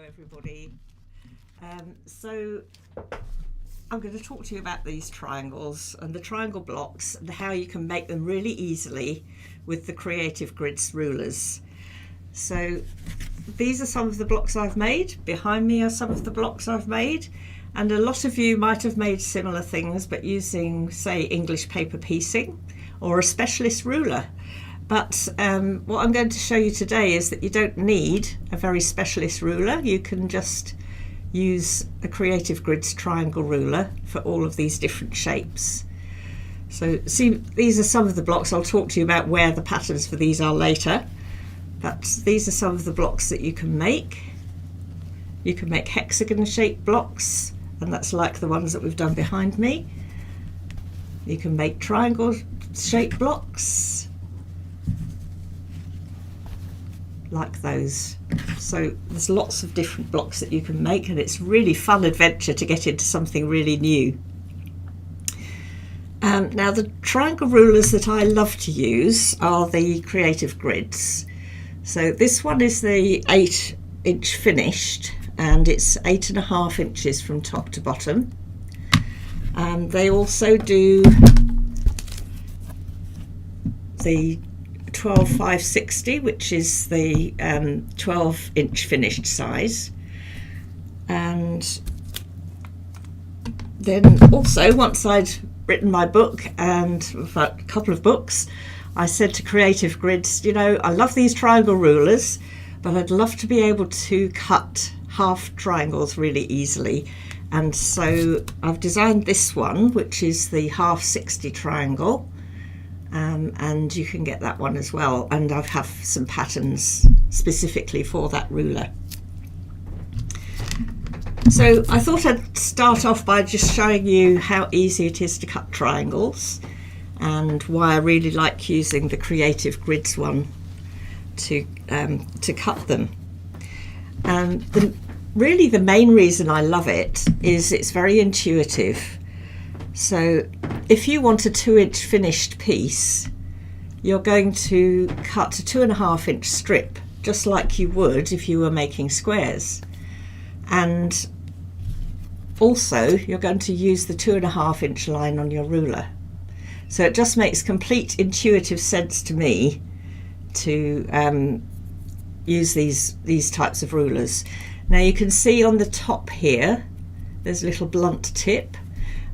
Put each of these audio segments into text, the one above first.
everybody. So I'm going to talk to you about these triangles and the triangle blocks and how you can make them really easily with the Creative Grids rulers. So these are some of the blocks I've made. Behind me are some of the blocks I've made, and a lot of you might have made similar things but using, say, English paper piecing or a specialist ruler. But what I'm going to show you today is that you don't need a very specialist ruler. You can just use a Creative Grids triangle ruler for all of these different shapes. So see, these are some of the blocks. I'll talk to you about where the patterns for these are later. But these are some of the blocks that you can make. You can make hexagon shaped blocks, and that's like the ones that we've done behind me. You can make triangle shaped blocks, like those. So there's lots of different blocks that you can make, and it's really fun adventure to get into something really new. Now the triangle rulers that I love to use are the Creative Grids. So this one is the 8-inch finished, and it's 8.5 inches from top to bottom. They also do the 12/560, which is the 12-inch finished size. And then also, once I'd written my book, and a couple of books, I said to Creative Grids, you know, I love these triangle rulers, but I'd love to be able to cut half triangles really easily. And so I've designed this one, which is the 1/260 triangle. And you can get that one as well, and I have some patterns specifically for that ruler. So I thought I'd start off by just showing you how easy it is to cut triangles and why I really like using the Creative Grids one to cut them. Really the main reason I love it is it's very intuitive. So if you want a 2-inch finished piece, you're going to cut a 2.5-inch strip, just like you would if you were making squares. And also you're going to use the 2.5-inch line on your ruler. So it just makes complete intuitive sense to me to use these types of rulers. Now you can see on the top here, there's a little blunt tip.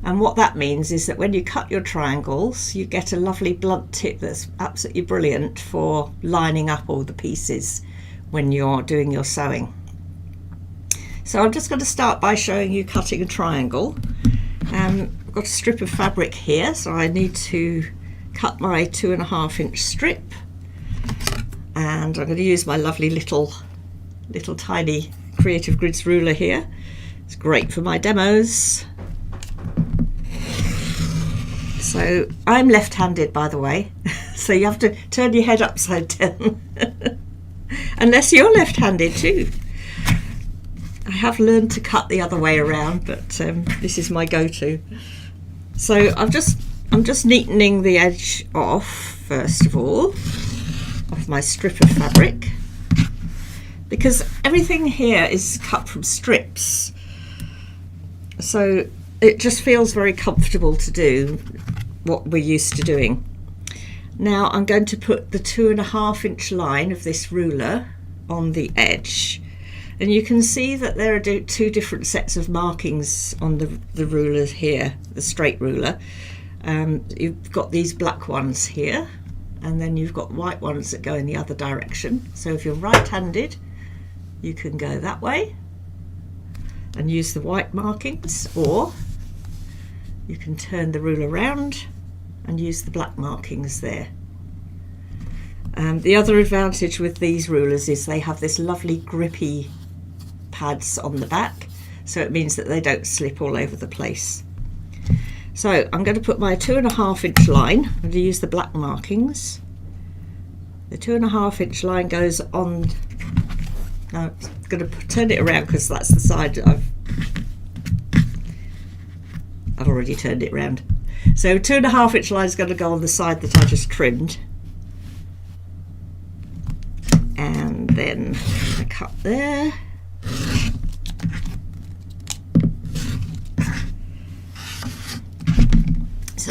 And what that means is that when you cut your triangles, you get a lovely blunt tip that's absolutely brilliant for lining up all the pieces when you're doing your sewing. So I'm just going to start by showing you cutting a triangle. I've got a strip of fabric here, so I need to cut my 2.5-inch strip. And I'm going to use my lovely little tiny Creative Grids ruler here. It's great for my demos. So I'm left-handed, by the way, so you have to turn your head upside down, unless you're left-handed too. I have learned to cut the other way around, but this is my go-to. So I'm just neatening the edge off, first of all, of my strip of fabric, because everything here is cut from strips, so it just feels very comfortable to do what we're used to doing. Now I'm going to put the 2.5-inch line of this ruler on the edge, and you can see that there are two different sets of markings on the ruler here, the straight ruler. You've got these black ones here, and then you've got white ones that go in the other direction. So if you're right-handed, you can go that way and use the white markings, or you can turn the ruler around and use the black markings there. The other advantage with these rulers is they have this lovely grippy pads on the back, so it means that they don't slip all over the place. So I'm going to put my 2.5-inch line. I'm going to use the black markings. The 2.5-inch line goes on. Now I'm going to turn it around because that's the side I've already turned it around. So 2.5-inch line is going to go on the side that I just trimmed, and then I cut there,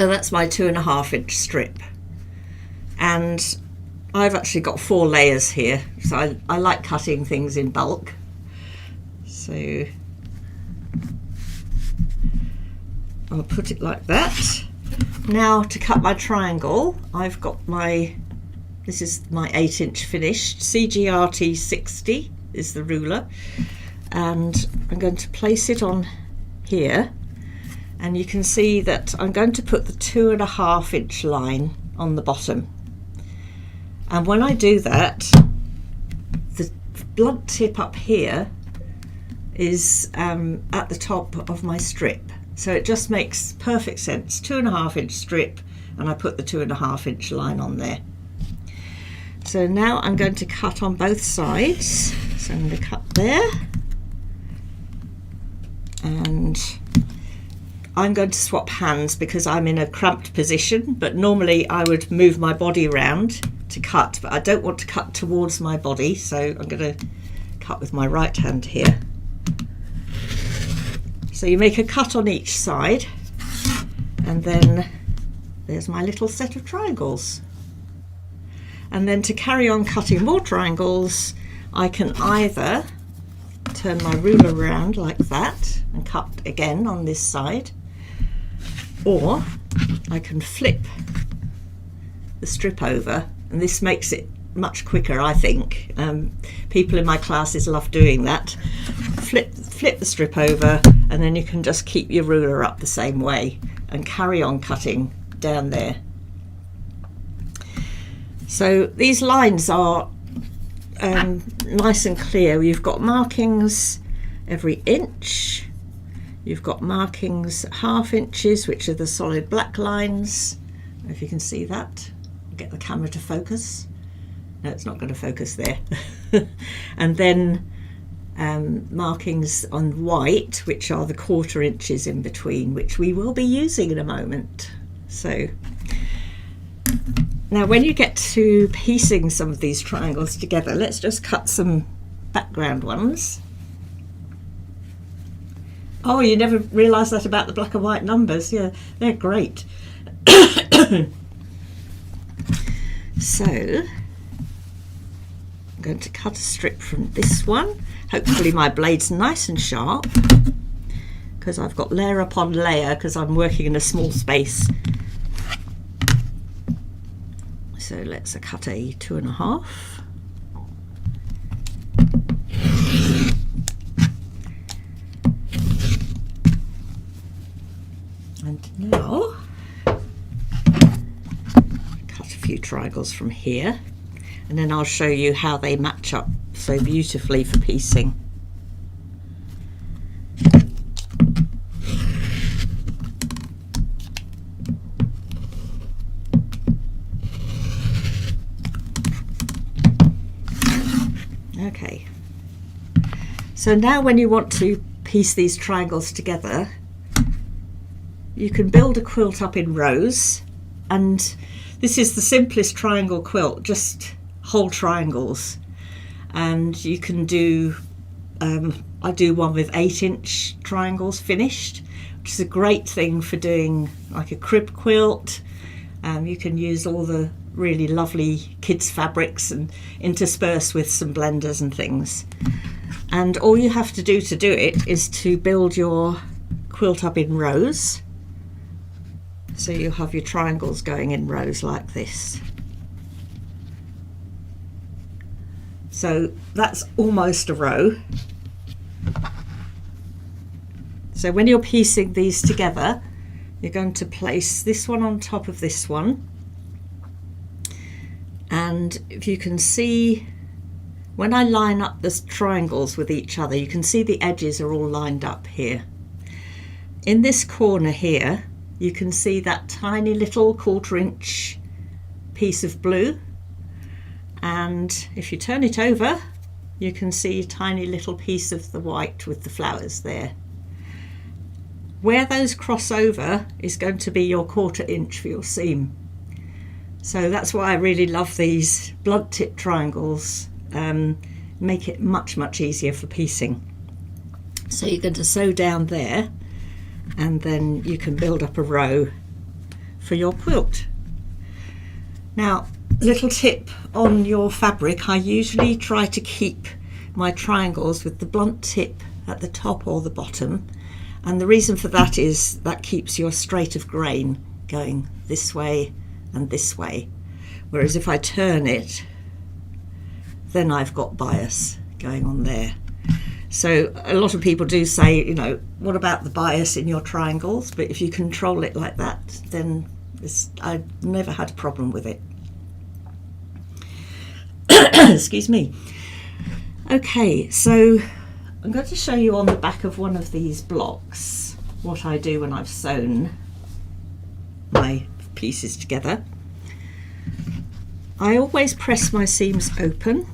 So that's my 2.5 inch strip, and I've actually got 4 layers here, so I like cutting things in bulk. So I'll put it like that. Now to cut my triangle, I've got this is my 8 inch finished, CGRT 60 is the ruler, and I'm going to place it on here. And you can see that I'm going to put the 2.5 inch line on the bottom. And when I do that, the blunt tip up here is at the top of my strip. So it just makes perfect sense. 2.5 inch strip, and I put the 2.5 inch line on there. So now I'm going to cut on both sides. So I'm going to cut there. And I'm going to swap hands because I'm in a cramped position, but normally I would move my body around to cut, but I don't want to cut towards my body, so I'm going to cut with my right hand here. So you make a cut on each side, and then there's my little set of triangles. And then to carry on cutting more triangles, I can either turn my ruler around like that and cut again on this side, or I can flip the strip over, and this makes it much quicker, I think. People in my classes love doing that. Flip the strip over, and then you can just keep your ruler up the same way and carry on cutting down there. So these lines are nice and clear. You've got markings every inch. You've got markings at 1/2 inches, which are the solid black lines. I don't know if you can see that. I'll get the camera to focus. No, it's not going to focus there. And then markings on white, which are the 1/4 inches in between, which we will be using in a moment. So now when you get to piecing some of these triangles together, let's just cut some background ones. Oh, you never realised that about the black and white numbers. Yeah, they're great. So I'm going to cut a strip from this one. Hopefully my blade's nice and sharp, because I've got layer upon layer because I'm working in a small space. So let's cut a 2.5. And now cut a few triangles from here, and then I'll show you how they match up so beautifully for piecing. Okay, so now when you want to piece these triangles together, you can build a quilt up in rows, and this is the simplest triangle quilt, just whole triangles. And you can do, I do one with 8 inch triangles finished, which is a great thing for doing like a crib quilt. You can use all the really lovely kids fabrics and intersperse with some blenders and things. And all you have to do it is to build your quilt up in rows. So you have your triangles going in rows like this. So that's almost a row. So when you're piecing these together, you're going to place this one on top of this one. And if you can see, when I line up the triangles with each other, you can see the edges are all lined up here. In this corner here, you can see that tiny little 1/4 inch piece of blue, and if you turn it over, you can see a tiny little piece of the white with the flowers there. Where those cross over is going to be your 1/4 inch for your seam. So that's why I really love these blunt tip triangles. Make it much easier for piecing. So you're going to sew down there, and then you can build up a row for your quilt. Now, little tip on your fabric, I usually try to keep my triangles with the blunt tip at the top or the bottom, and the reason for that is that keeps your straight of grain going this way and this way, whereas if I turn it, then I've got bias going on there. So a lot of people do say, you know, what about the bias in your triangles? But if you control it like that, then I've never had a problem with it. Excuse me. Okay, so I'm going to show you on the back of one of these blocks what I do when I've sewn my pieces together. I always press my seams open.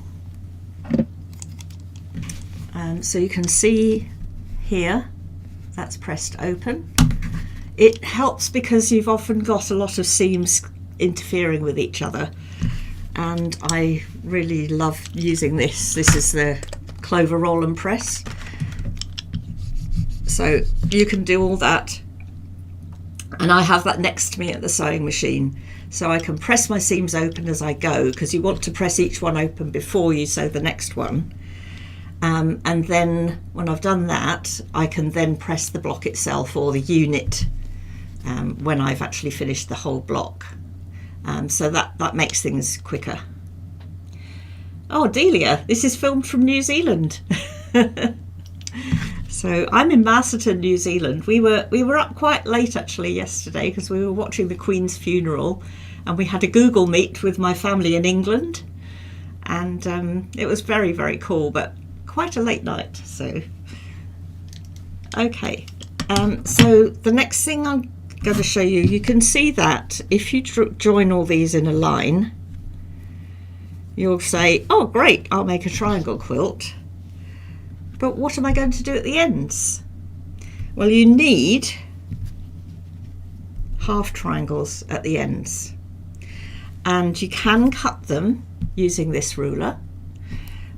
So you can see here, that's pressed open. It helps because you've often got a lot of seams interfering with each other, and I really love using this. This is the Clover Roll and Press. So you can do all that, and I have that next to me at the sewing machine, so I can press my seams open as I go, because you want to press each one open before you sew the next one. And then when I've done that, I can then press the block itself or the unit when I've actually finished the whole block. So that makes things quicker. Oh, Delia, this is filmed from New Zealand. So I'm in Masterton, New Zealand. We were up quite late actually yesterday because we were watching the Queen's funeral, and we had a Google Meet with my family in England, and it was very, very cool, but quite a late night. So okay, so the next thing I'm going to show you, you can see that if you join all these in a line, you'll say, oh great, I'll make a triangle quilt, but what am I going to do at the ends? Well, you need half triangles at the ends, and you can cut them using this ruler.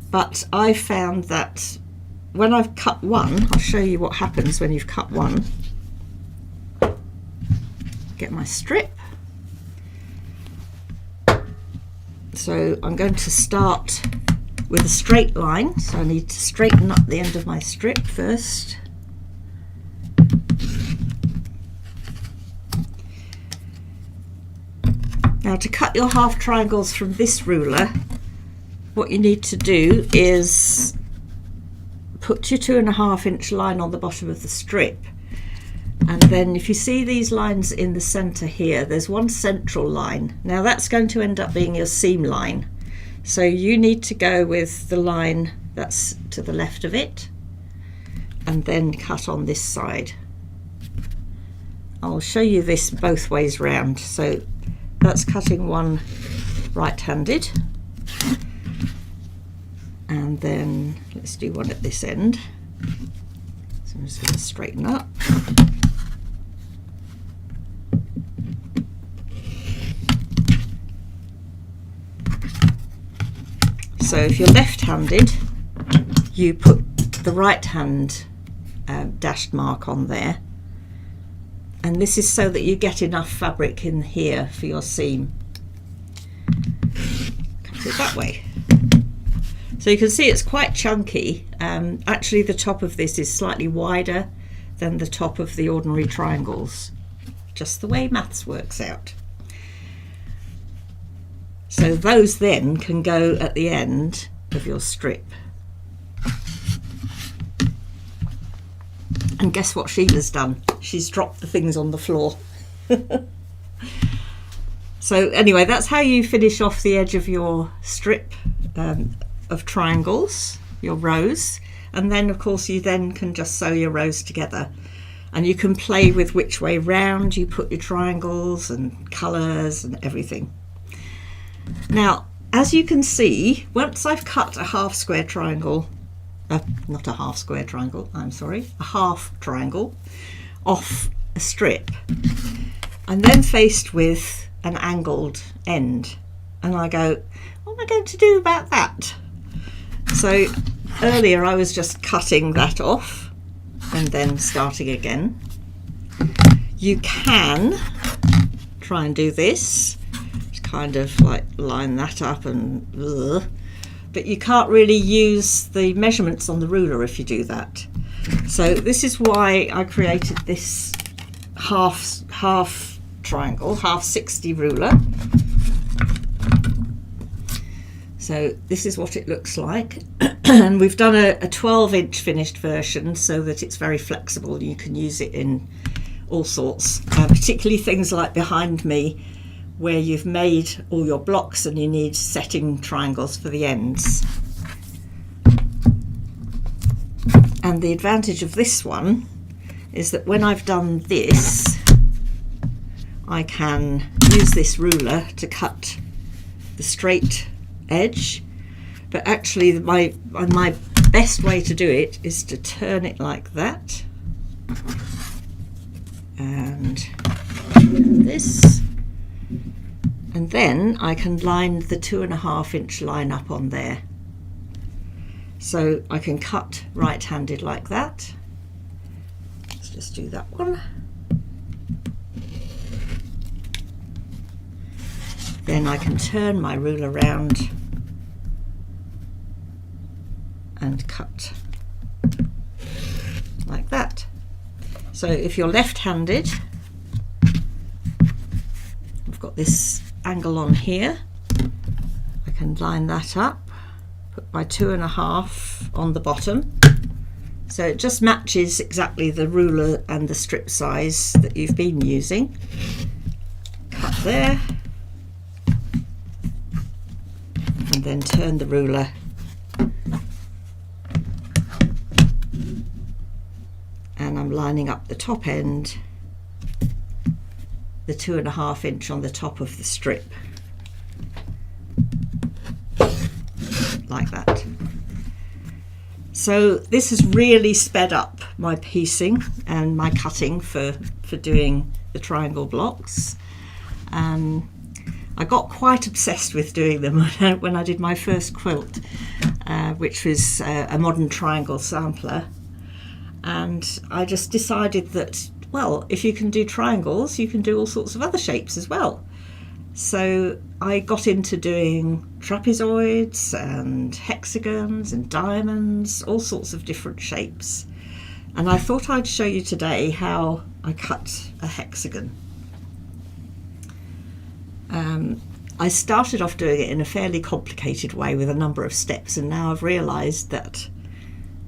But I found that when I've cut one, I'll show you what happens when you've cut one. Get my strip. So I'm going to start with a straight line. So I need to straighten up the end of my strip first. Now, to cut your half triangles from this ruler, what you need to do is put your 2.5 inch line on the bottom of the strip, and then if you see these lines in the center here, there's one central line. Now that's going to end up being your seam line, so you need to go with the line that's to the left of it and then cut on this side. I'll show you this both ways round. So that's cutting one right-handed, and then let's do one at this end. So I'm just going to straighten up. So if you're left-handed, you put the right hand dashed mark on there, and this is so that you get enough fabric in here for your seam. Cut it that way. So you can see it's quite chunky. Actually the top of this is slightly wider than the top of the ordinary triangles, just the way maths works out. So those then can go at the end of your strip. And guess what Sheila's done? She's dropped the things on the floor. So anyway, that's how you finish off the edge of your strip of triangles, your rows, and then of course you then can just sew your rows together, and you can play with which way round you put your triangles and colours and everything. Now, as you can see, once I've cut a half square triangle, not a half square triangle, I'm sorry, a half triangle off a strip, I'm then faced with an angled end, and I go, what am I going to do about that? So earlier I was just cutting that off and then starting again. You can try and do this. Just kind of like line that up and but you can't really use the measurements on the ruler if you do that. So this is why I created this half triangle, half 60 ruler. So this is what it looks like. And we've done a 12-inch finished version so that it's very flexible and you can use it in all sorts, particularly things like behind me where you've made all your blocks and you need setting triangles for the ends. And the advantage of this one is that when I've done this, I can use this ruler to cut the straight edge, but actually my best way to do it is to turn it like that and this, and then I can line the 2.5 inch line up on there. So I can cut right-handed like that. Let's just do that one. Then I can turn my ruler around and cut like that. So if you're left-handed, I've got this angle on here, I can line that up, put my 2.5 on the bottom, so it just matches exactly the ruler and the strip size that you've been using. Cut there, and then turn the ruler and I'm lining up the top end, the 2.5 inch on the top of the strip, like that. So this has really sped up my piecing and my cutting for doing the triangle blocks. I got quite obsessed with doing them when I did my first quilt, which was a modern triangle sampler, and I just decided that, well, if you can do triangles, you can do all sorts of other shapes as well. So I got into doing trapezoids and hexagons and diamonds, all sorts of different shapes. And I thought I'd show you today how I cut a hexagon. I started off doing it in a fairly complicated way with a number of steps, and now I've realised that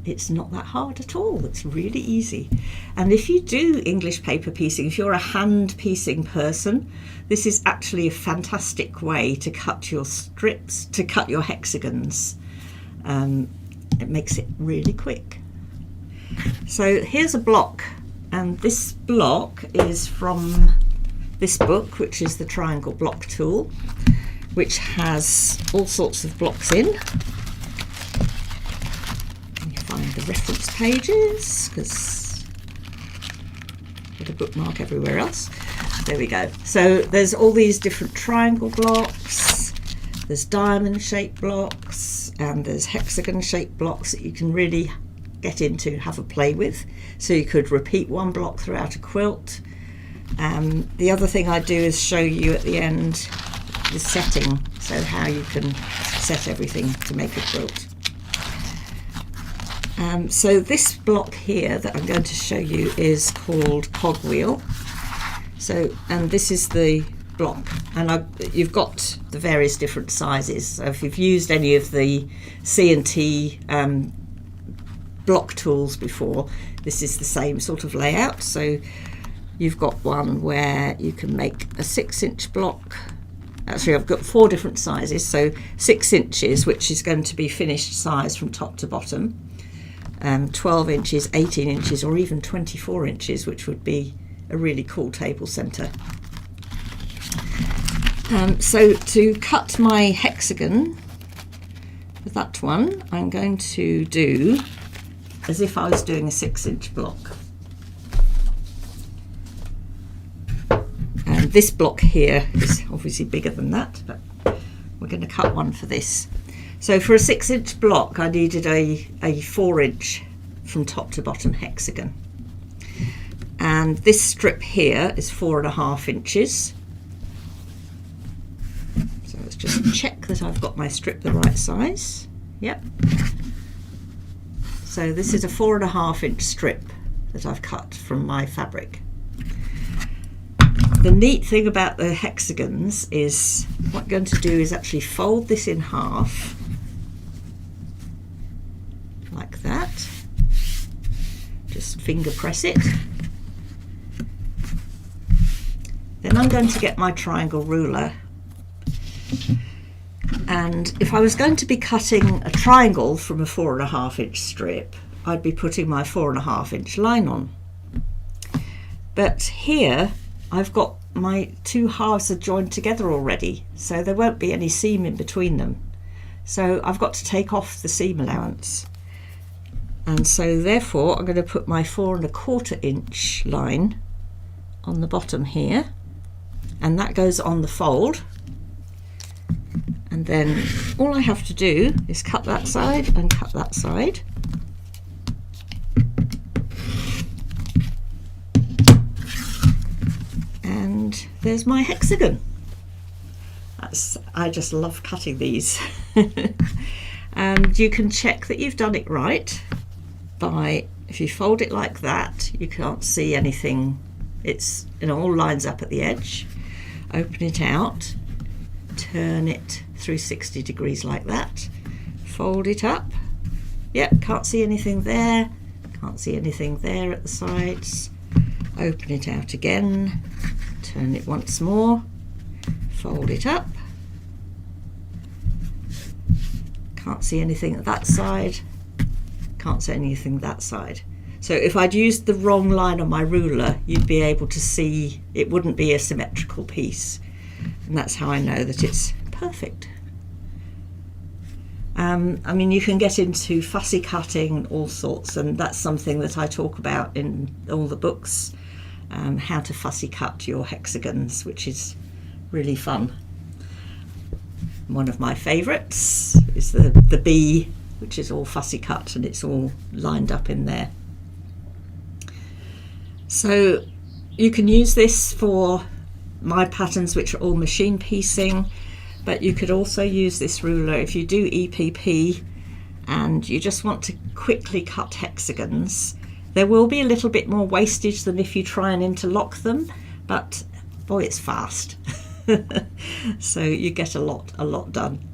it's not that hard at all. It's really easy. And if you do English paper piecing, if you're a hand piecing person, this is actually a fantastic way to cut your strips, to cut your hexagons. It makes it really quick. So here's a block, and this block is from this book, which is the Triangle Block Tool, which has all sorts of blocks in. And you find the reference pages, because I've got a bookmark everywhere else. There we go. So there's all these different triangle blocks, there's diamond shaped blocks, and there's hexagon shaped blocks that you can really get into, have a play with. So you could repeat one block throughout a quilt. The other thing I do is show you at the end the setting, so how you can set everything to make a quilt. So this block here that I'm going to show you is called cogwheel. So, and this is the block, and you've got the various different sizes. So if you've used any of the C&T block tools before, this is the same sort of layout. So you've got one where you can make a 6-inch block. Actually, I've got 4 different sizes. So 6 inches, which is going to be finished size from top to bottom, 12 inches, 18 inches, or even 24 inches, which would be a really cool table centre. So to cut my hexagon with that one, I'm going to do as if I was doing a 6-inch block. And this block here is obviously bigger than that, but we're going to cut one for this. So for a 6-inch block, I needed a 4-inch from top to bottom hexagon. And this strip here is 4.5 inches. just check that I've got my strip the right size. Yep. So this is a 4.5 inch strip that I've cut from my fabric. The neat thing about the hexagons is what I'm going to do is actually fold this in half like that. Just finger press it. Then I'm going to get my triangle ruler, and if I was going to be cutting a triangle from a 4.5 inch strip, I'd be putting my 4.5 inch line on. But here I've got my two halves are joined together already, so there won't be any seam in between them. So I've got to take off the seam allowance. And so therefore I'm going to put my 4.25 inch line on the bottom here, and that goes on the fold. And then all I have to do is cut that side and cut that side. And there's my hexagon. I just love cutting these. And you can check that you've done it right by, if you fold it like that, you can't see anything. It's, you know, all lines up at the edge. Open it out, turn it through 60 degrees like that, fold it up. Yep, can't see anything there, can't see anything there at the sides. Open it out again, turn it once more, fold it up. Can't see anything at that side, can't see anything that side. So if I'd used the wrong line on my ruler, you'd be able to see it wouldn't be a symmetrical piece. And that's how I know that it's perfect. I mean, you can get into fussy cutting and all sorts, and that's something that I talk about in all the books, how to fussy cut your hexagons, which is really fun. One of my favourites is the bee, which is all fussy cut and it's all lined up in there. So you can use this for my patterns, which are all machine piecing, but you could also use this ruler if you do EPP and you just want to quickly cut hexagons. There will be a little bit more wastage than if you try and interlock them, but boy, it's fast. So you get a lot done.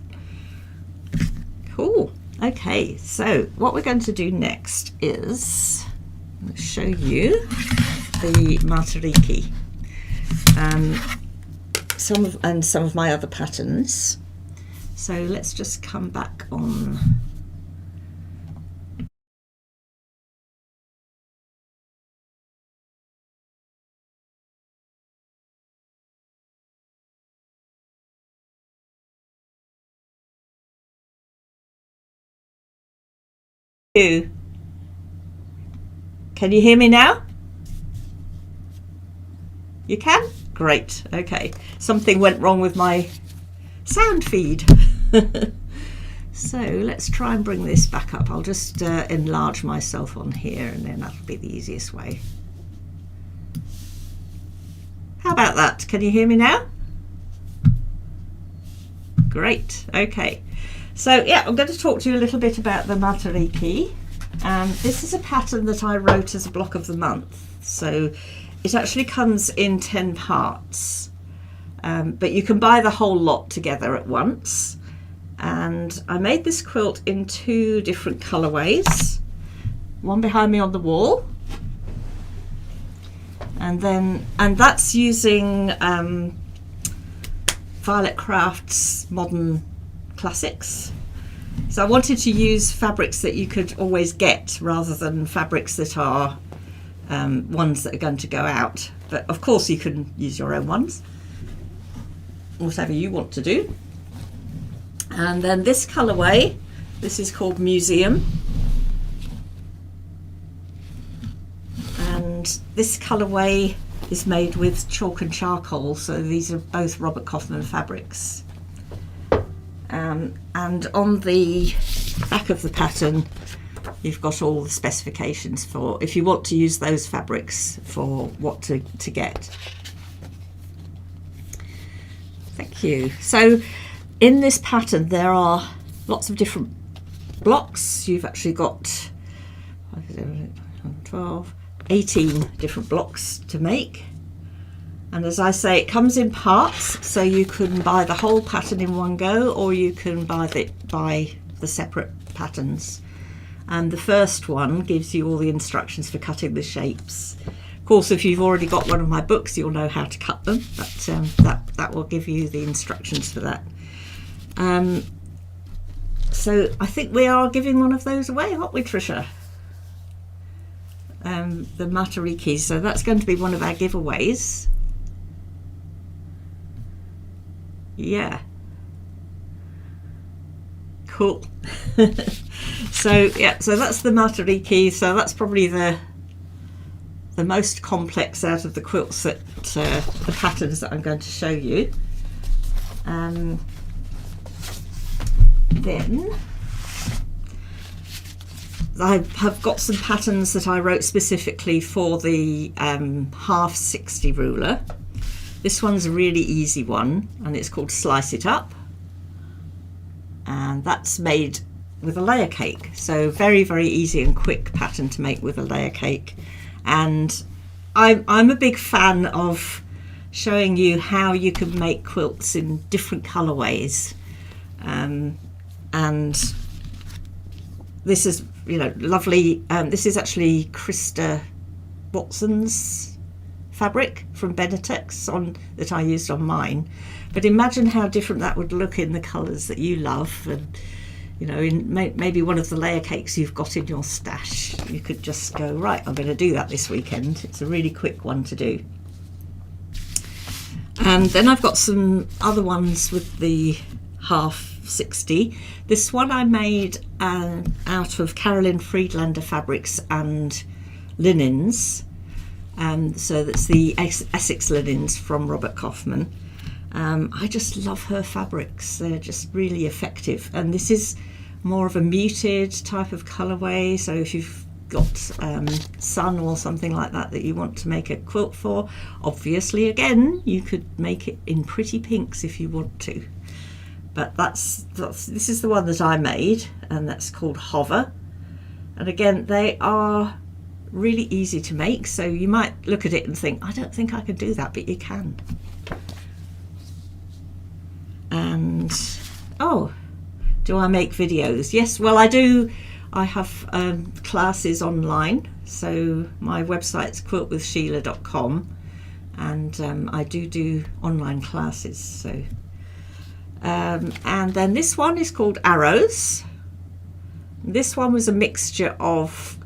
Cool. Okay, so what we're going to do next is show you the Matariki, some of my other patterns. So let's just come back on. Can you hear me now? You can? Great. Okay. Something went wrong with my sound feed. So let's try and bring this back up. I'll just enlarge myself on here and then that'll be the easiest way. How about that? Can you hear me now? Great. Okay. So yeah, I'm going to talk to you a little bit about the Matariki. This is a pattern that I wrote as a block of the month. So it actually comes in 10 parts, but you can buy the whole lot together at once. And I made this quilt in 2 different colorways. One behind me on the wall, and that's using Violet Crafts Modern Classics. So I wanted to use fabrics that you could always get rather than fabrics that are ones that are going to go out. But of course you can use your own ones, whatever you want to do. And then this colorway, this is called Museum. And this colorway is made with chalk and charcoal, so these are both Robert Kaufman fabrics. And on the back of the pattern you've got all the specifications for if you want to use those fabrics for what to get. Thank you. So in this pattern there are lots of different blocks. You've actually got 12, 18 different blocks to make. And as I say, it comes in parts, so you can buy the whole pattern in one go, or you can buy the separate patterns. And the first one gives you all the instructions for cutting the shapes. Of course, if you've already got one of my books, you'll know how to cut them, but that will give you the instructions for that. So I think we are giving one of those away, aren't we, Tricia? The Matariki, so that's going to be one of our giveaways. Yeah, cool. So that's the Matariki. So that's probably the most complex out of the quilts that the patterns that I'm going to show you. Then I have got some patterns that I wrote specifically for the half 60 ruler. This one's a really easy one, and it's called Slice It Up, and that's made with a layer cake. So very, very easy and quick pattern to make with a layer cake. And I'm a big fan of showing you how you can make quilts in different colorways. And this is, lovely. This is actually Krista Watson's fabric from Benetech that I used on mine. But imagine how different that would look in the colours that you love, and in maybe one of the layer cakes you've got in your stash. You could just go, right, I'm going to do that this weekend. It's a really quick one to do. And then I've got some other ones with the half 60. This one I made out of Carolyn Friedlander fabrics and linens. So that's the Essex linens from Robert Kaufman. I just love her fabrics. They're just really effective. And this is more of a muted type of colourway. So if you've got sun or something like that you want to make a quilt for, obviously, again, you could make it in pretty pinks if you want to. But this is the one that I made, and that's called Hover. And again, they are really easy to make, so you might look at it and think, I don't think I can do that, but you can. And do I make videos? Yes, well, I do. I have classes online, so my website's quiltwithsheila.com, and I do online classes. So and then this one is called Arrows. This one was a mixture of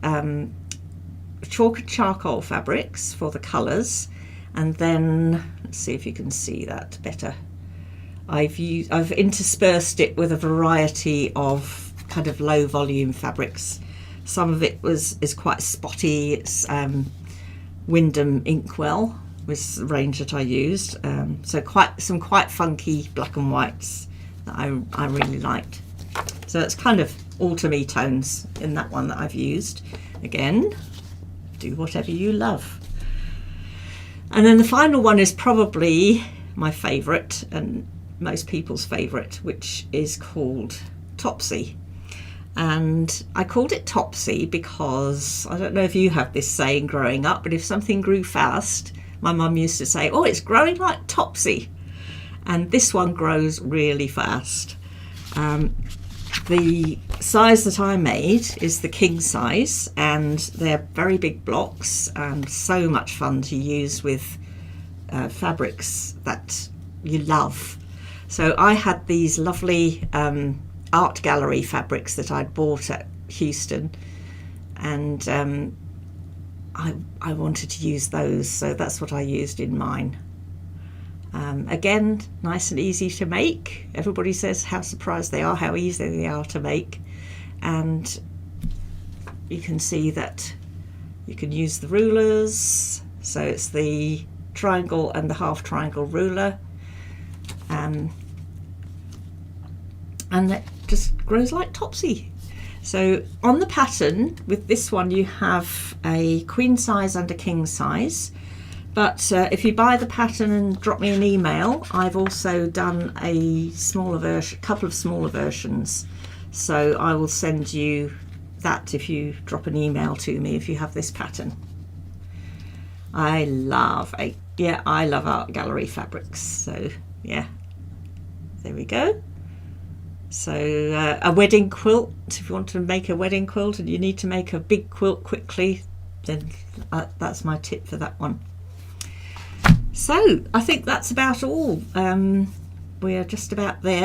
chalk and charcoal fabrics for the colours, and then let's see if you can see that better. I've interspersed it with a variety of kind of low volume fabrics. Some of it is quite spotty. It's Wyndham Inkwell was the range that I used. So some quite funky black and whites that I really liked. So it's kind of autumny tones in that one that I've used. Again, do whatever you love. And then the final one is probably my favourite and most people's favourite, which is called Topsy. And I called it Topsy because I don't know if you have this saying growing up, but if something grew fast, my mum used to say, oh, it's growing like Topsy. And this one grows really fast. The size that I made is the king size, and they're very big blocks and so much fun to use with fabrics that you love. So I had these lovely art gallery fabrics that I'd bought at Houston, and I wanted to use those, so that's what I used in mine. Again, nice and easy to make. Everybody says how surprised they are how easy they are to make, and you can see that you can use the rulers. So it's the triangle and the half triangle ruler, and that just grows like Topsy. So on the pattern with this one you have a queen size and a king size. But if you buy the pattern and drop me an email, I've also done a smaller version, couple of smaller versions. So I will send you that if you drop an email to me if you have this pattern. I love art gallery fabrics. So yeah, there we go. So a wedding quilt, if you want to make a wedding quilt and you need to make a big quilt quickly, then that's my tip for that one. So I think that's about all. We're just about there.